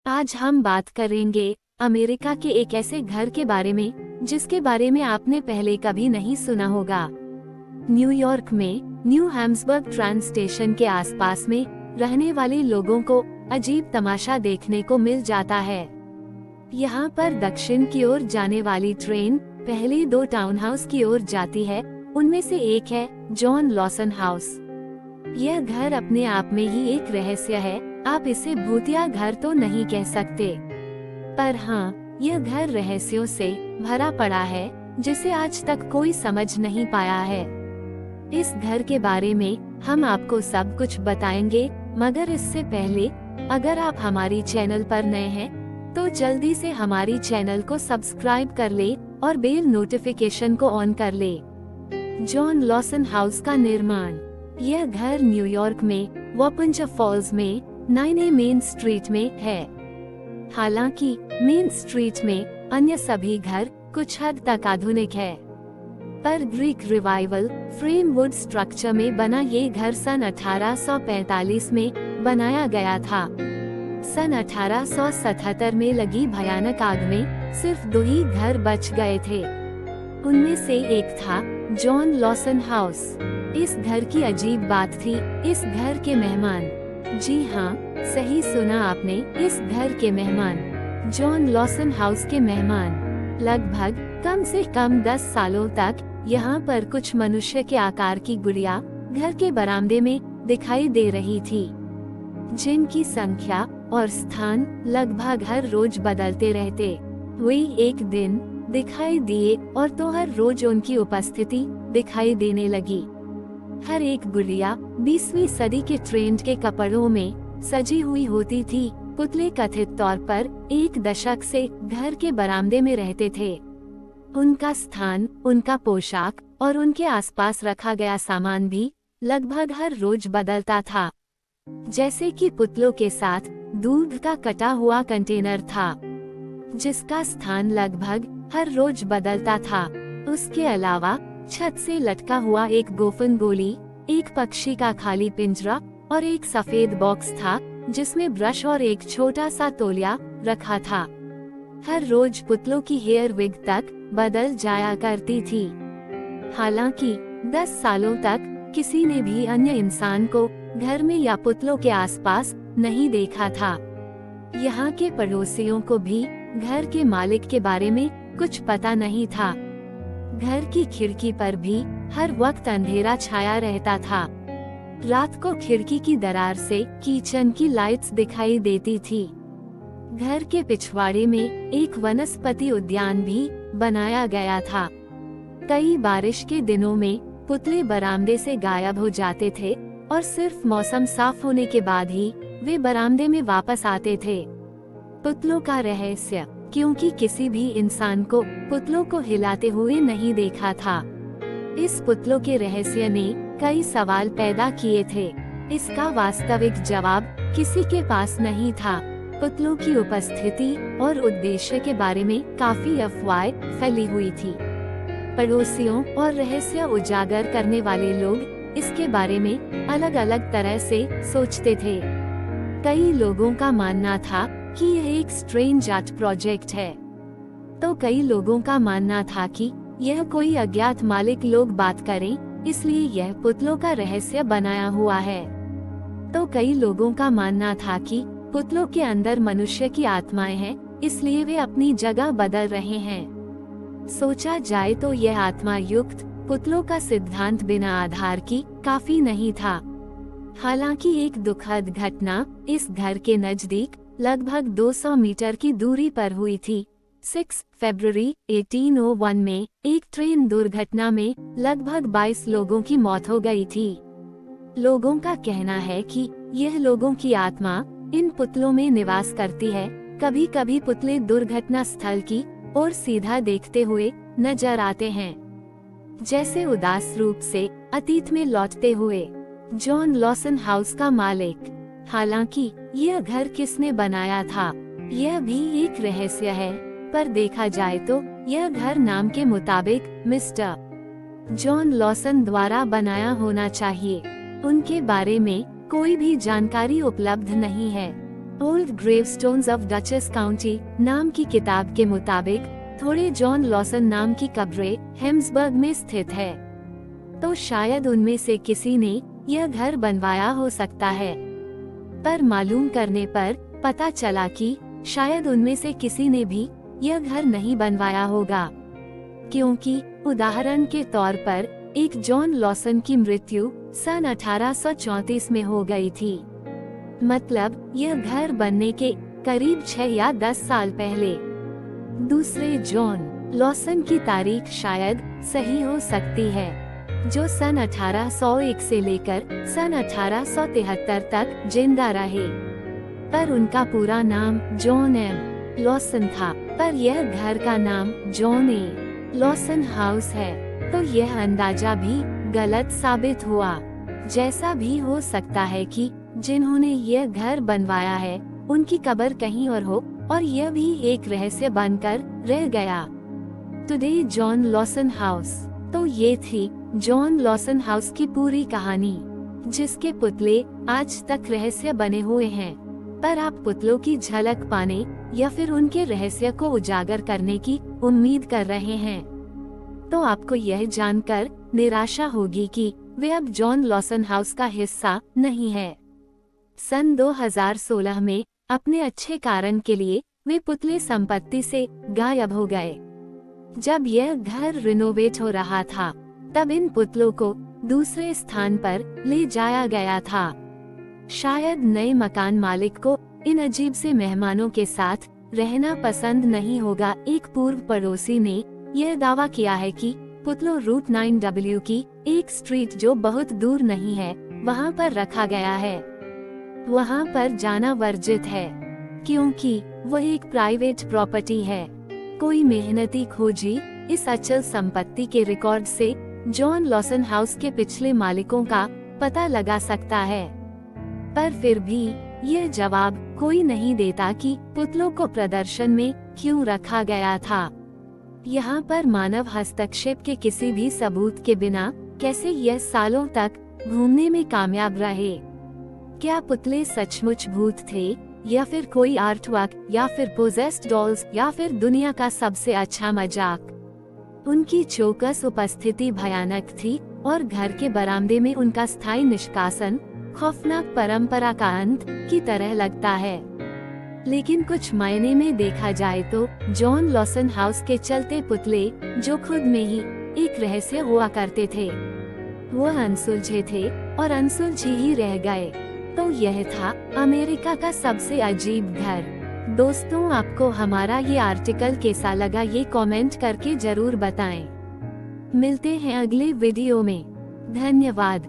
आज हम बात करेंगे अमेरिका के एक ऐसे घर के बारे में जिसके बारे में आपने पहले कभी नहीं सुना होगा। न्यूयॉर्क में न्यू हैम्सबर्ग ट्रेन स्टेशन के आसपास में रहने वाले लोगों को अजीब तमाशा देखने को मिल जाता है। यहाँ पर दक्षिण की ओर जाने वाली ट्रेन पहले दो टाउन हाउस की ओर जाती है। उनमें से एक है जॉन लॉसन हाउस। यह घर अपने आप में ही एक रहस्य है। आप इसे भूतिया घर तो नहीं कह सकते, पर हाँ, यह घर रहस्यों से भरा पड़ा है जिसे आज तक कोई समझ नहीं पाया है। इस घर के बारे में हम आपको सब कुछ बताएंगे, मगर इससे पहले अगर आप हमारी चैनल पर नए हैं तो जल्दी से हमारी चैनल को सब्सक्राइब कर ले और बेल नोटिफिकेशन को ऑन कर ले। जॉन लॉसन हाउस का निर्माण। यह घर न्यूयॉर्क में वापंजा फॉल्स में 9A मेन स्ट्रीट में है। हालांकि मेन स्ट्रीट में अन्य सभी घर कुछ हद तक आधुनिक है, पर Greek revival frame would structure में बना ये घर सन 1845 में बनाया गया था। सन 1877 में लगी भयानक आग में सिर्फ 2 ही घर बच गए थे। उनमें से एक था जॉन लॉसन हाउस। इस घर की अजीब बात थी, इस घर के मेहमान, जी हाँ, सही सुना आपने, इस घर के मेहमान, जॉन लॉसन हाउस के मेहमान, लगभग कम से कम 10 सालों तक यहाँ पर कुछ मनुष्य के आकार की गुड़िया घर के बरामदे में दिखाई दे रही थी, जिनकी संख्या और स्थान लगभग हर रोज बदलते रहते। वे एक दिन दिखाई दिए और तो हर रोज उनकी उपस्थिति दिखाई देने लगी। हर एक गुड़िया 20वीं सदी के ट्रेंड के कपड़ों में सजी हुई होती थी। पुतले कथित तौर पर एक दशक से घर के बरामदे में रहते थे। उनका स्थान, उनका पोशाक और उनके आसपास रखा गया सामान भी लगभग हर रोज बदलता था। जैसे कि पुतलों के साथ दूध का कटा हुआ कंटेनर था, जिसका स्थान लगभग हर रोज बदलता था। उसके अलावा छत से लटका हुआ एक गोफन गोली, एक पक्षी का खाली पिंजरा और एक सफेद बॉक्स था जिसमें ब्रश और एक छोटा सा तौलिया रखा था। हर रोज पुतलों की हेयर विग तक बदल जाया करती थी। हालांकि 10 सालों तक किसी ने भी अन्य इंसान को घर में या पुतलों के आसपास नहीं देखा था। यहाँ के पड़ोसियों को भी घर के मालिक के बारे में कुछ पता नहीं था। घर की खिड़की पर भी हर वक्त अंधेरा छाया रहता था। रात को खिड़की की दरार से किचन की लाइट्स दिखाई देती थी। घर के पिछवाड़े में एक वनस्पति उद्यान भी बनाया गया था। कई बारिश के दिनों में पुतले बरामदे से गायब हो जाते थे और सिर्फ मौसम साफ होने के बाद ही वे बरामदे में वापस आते थे। पुतलों का रहस्य। क्योंकि किसी भी इंसान को पुतलों को हिलाते हुए नहीं देखा था, इस पुतलों के रहस्य ने कई सवाल पैदा किए थे। इसका वास्तविक जवाब किसी के पास नहीं था। पुतलों की उपस्थिति और उद्देश्य के बारे में काफी अफवाहें फैली हुई थी। पड़ोसियों और रहस्य उजागर करने वाले लोग इसके बारे में अलग अलग तरह से सोचते थे। कई लोगों का मानना था कि यह एक स्ट्रेंज आर्ट प्रोजेक्ट है, तो कई लोगों का मानना था कि यह कोई अज्ञात मालिक लोग बात करें, इसलिए यह पुतलों का रहस्य बनाया हुआ है। तो कई लोगों का मानना था कि पुतलों के अंदर मनुष्य की आत्माएं हैं, इसलिए वे अपनी जगह बदल रहे हैं। सोचा जाए तो यह आत्मा युक्त पुतलों का सिद्धांत बिना आधार की काफी नहीं था। हालांकि एक दुखद घटना इस घर के नजदीक लगभग 200 मीटर की दूरी पर हुई थी। 6 फरवरी 1801 में एक ट्रेन दुर्घटना में लगभग 22 लोगों की मौत हो गई थी। लोगों का कहना है कि यह लोगों की आत्मा इन पुतलों में निवास करती है। कभी कभी पुतले दुर्घटना स्थल की ओर सीधा देखते हुए नजर आते हैं, जैसे उदास रूप से अतीत में लौटते हुए। जॉन लॉसन हाउस का मालिक। हालांकि यह घर किसने बनाया था, यह भी एक रहस्य है, पर देखा जाए तो यह घर नाम के मुताबिक मिस्टर जॉन लॉसन द्वारा बनाया होना चाहिए। उनके बारे में कोई भी जानकारी उपलब्ध नहीं है। ओल्ड ग्रेवस्टोन्स ऑफ डचेस काउंटी नाम की किताब के मुताबिक थोड़े जॉन लॉसन नाम की कब्रें हेम्सबर्ग में स्थित है। तो शायद उनमें से किसी ने यह घर बनवाया हो सकता है। पर मालूम करने पर पता चला कि शायद उनमें से किसी ने भी यह घर नहीं बनवाया होगा, क्योंकि उदाहरण के तौर पर एक जॉन लॉसन की मृत्यु सन 1834 में हो गई थी। मतलब यह घर बनने के करीब 6 या 10 साल पहले। दूसरे जॉन लॉसन की तारीख शायद सही हो सकती है, जो सन 1801 से लेकर सन 1873 तक जिंदा रहे। पर उनका पूरा नाम जॉन एम लॉसन था, पर यह घर का नाम जॉन ए लॉसन हाउस है। तो यह अंदाजा भी गलत साबित हुआ। जैसा भी हो सकता है कि जिन्होंने यह घर बनवाया है उनकी कब्र कहीं और हो और यह भी एक रहस्य बनकर रह गया। Today John Lawson house. तो ये थी जॉन लॉसन हाउस की पूरी कहानी, जिसके पुतले आज तक रहस्य बने हुए हैं। पर आप पुतलों की झलक पाने या फिर उनके रहस्य को उजागर करने की उम्मीद कर रहे हैं, तो आपको यह जानकर निराशा होगी कि वे अब जॉन लॉसन हाउस का हिस्सा नहीं है। सन 2016 में अपने अच्छे कारण के लिए वे पुतले संपत्ति से गायब हो गए। जब यह घर रिनोवेट हो रहा था, तब इन पुतलों को दूसरे स्थान पर ले जाया गया था। शायद नए मकान मालिक को इन अजीब से मेहमानों के साथ रहना पसंद नहीं होगा। एक पूर्व पड़ोसी ने यह दावा किया है कि पुतलों रूट 9W की एक स्ट्रीट जो बहुत दूर नहीं है, वहां पर रखा गया है। वहां पर जाना वर्जित है, क्योंकि वह एक प्राइवेट प्रॉपर्टी है। कोई मेहनती खोजी इस अचल संपत्ति के रिकॉर्ड से जॉन लॉसन हाउस के पिछले मालिकों का पता लगा सकता है। पर फिर भी यह जवाब कोई नहीं देता कि पुतलों को प्रदर्शन में क्यों रखा गया था। यहाँ पर मानव हस्तक्षेप के किसी भी सबूत के बिना कैसे यह सालों तक घूमने में कामयाब रहे? क्या पुतले सचमुच भूत थे, या फिर कोई आर्टवर्क, या फिर पोजेस्ड डॉल्स, या फिर दुनिया का सबसे अच्छा मजाक? उनकी चौकस उपस्थिति भयानक थी और घर के बरामदे में उनका स्थायी निष्कासन खौफनाक परंपरा का अंत की तरह लगता है। लेकिन कुछ मायने में देखा जाए तो जॉन लॉसन हाउस के चलते पुतले, जो खुद में ही एक रहस्य हुआ करते थे, वह अनसुलझे थे और अनसुलझे ही रह गए। तो यह था अमेरिका का सबसे अजीब घर। दोस्तों, आपको हमारा ये आर्टिकल कैसा लगा ये कमेंट करके जरूर बताएं। मिलते हैं अगले वीडियो में। धन्यवाद।